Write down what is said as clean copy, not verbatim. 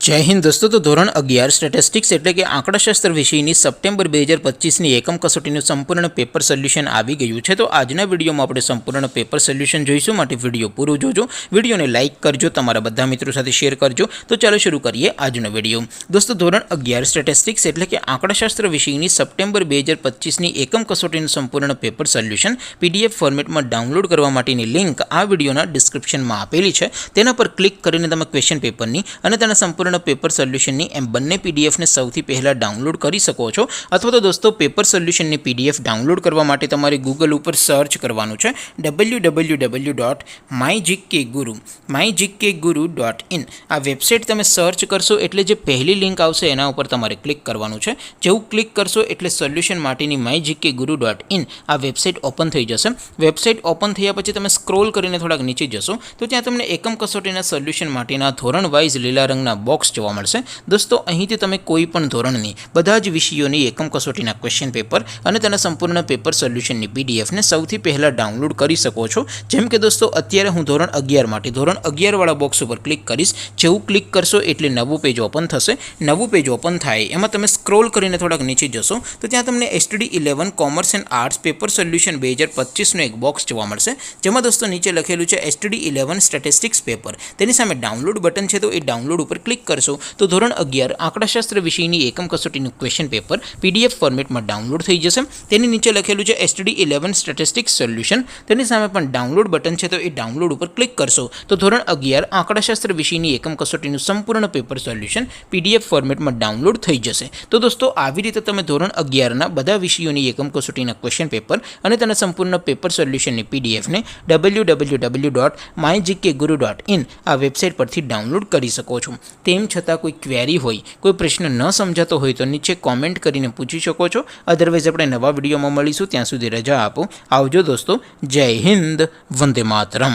જય હિન્દ દોસ્તો, તો ધોરણ 11 સ્ટેટિસ્ટિક્સ એટલે કે આંકડાશાસ્ત્ર વિષયની સપ્ટેમ્બર 2025ની એકમ કસોટીનું સંપૂર્ણ પેપર સોલ્યુશન આવી ગયું છે। તો આજના વિડીયોમાં આપણે સંપૂર્ણ પેપર સોલ્યુશન જોઈશું, માટે વિડીયો પૂરો જોજો, વિડીયોને લાઇક કરજો, તમારા બધા મિત્રો સાથે શેર કરજો। તો ચાલો શરૂ કરીએ આજનો વિડીયો। દોસ્તો, ધોરણ 11 સ્ટેટિસ્ટિક્સ એટલે કે આંકડાશાસ્ત્ર વિષયની સપ્ટેમ્બર 2025ની એકમ કસોટીનું સંપૂર્ણ પેપર સોલ્યુશન PDF ફોર્મેટમાં ડાઉનલોડ કરવા માટેની લિંક આ વિડીયોના ડિસ્ક્રિપ્શનમાં આપેલી છે। તેના પર ક્લિક કરીને તમે ક્વેશ્ચન પેપરની અને તેના સંપૂર્ણ પેપર સોલ્યુશનની એમ બંને પીડીએફને સૌથી પહેલાં ડાઉનલોડ કરી શકો છો। અથવા તો દોસ્તો, પેપર સોલ્યુશનની PDF ડાઉનલોડ કરવા માટે તમારે ગૂગલ ઉપર સર્ચ કરવાનું છે www.mygkguru.in। આ વેબસાઇટ તમે સર્ચ કરશો એટલે જે પહેલી લિંક આવશે એના ઉપર તમારે ક્લિક કરવાનું છે। જેવું ક્લિક કરશો એટલે સોલ્યુશન માટેની mygkguru.in આ વેબસાઇટ ઓપન થઈ જશે। વેબસાઇટ ઓપન થયા પછી તમે સ્ક્રોલ કરીને થોડાક નીચે જશો તો ત્યાં તમને એકમ કસોટીના સોલ્યુશન માટેના ધોરણ વાઇઝ લીલા રંગના બોક્સ જોવા મળશે। દોસ્તો, અહીંથી તમે કોઈ પણ ધોરણની બધા જ વિષયોની એકમ કસોટીના ક્વેશ્ચન પેપર અને તેના સંપૂર્ણ પેપર સોલ્યુશનની પીડીએફને સૌથી પહેલાં ડાઉનલોડ કરી શકો છો। જેમ કે દોસ્તો, અત્યારે હું ધોરણ 11 માટે ધોરણ 11 વાળા બોક્સ ઉપર ક્લિક કરીશ। જેવું ક્લિક કરશો એટલે નવું પેજ ઓપન થશે। નવું પેજ ઓપન થાય એમાં તમે સ્ક્રોલ કરીને થોડાક નીચે જશો તો ત્યાં તમને STD 11 commerce and arts paper solution 2025નું એક બોક્સ જોવા મળશે, જેમાં દોસ્તો નીચે લખેલું છે STD 11 સ્ટેટિસ્ટિક્સ પેપર। તેની સામે ડાઉનલોડ બટન છે, તો એ ડાઉનલોડ ઉપર ક્લિક કરશો તો ધોરણ 11 આંકડાશાસ્ત્ર વિષયની એકમ કસોટીનું ક્વેશ્ચન પેપર PDF ફોર્મેટમાં ડાઉનલોડ થઈ જશે। તેની નીચે લખેલું છે STD 11 સ્ટેટિસ્ટિક્સ સોલ્યુશન, તેની સામે પણ ડાઉનલોડ બટન છે, તો એ ડાઉનલોડ ઉપર ક્લિક કરશો તો ધોરણ 11 આંકડાશાસ્ત્ર વિષયની એકમ કસોટીનું સંપૂર્ણ પેપર સોલ્યુશન PDF ફોર્મેટમાં ડાઉનલોડ થઈ જશે। તો દોસ્તો, આવી રીતે તમે ધોરણ 11ના બધા વિષયોની એકમ કસોટીના ક્વેશ્ચન પેપર અને તેના સંપૂર્ણ પેપર સોલ્યુશનની પીડીએફને www.mygkguru.in આ વેબસાઇટ પરથી ડાઉનલોડ કરી શકો છો। તેમ છતાં કોઈ ક્વેરી હોય, કોઈ પ્રશ્ન ન સમજાતો હોય તો નીચે કોમેન્ટ કરીને પૂછી શકો છો। અધરવાઇઝ આપણે નવા વિડીયોમાં મળીશું, ત્યાં સુધી રજા આપો। આવજો દોસ્તો, જય હિન્દ, વંદે માતરમ।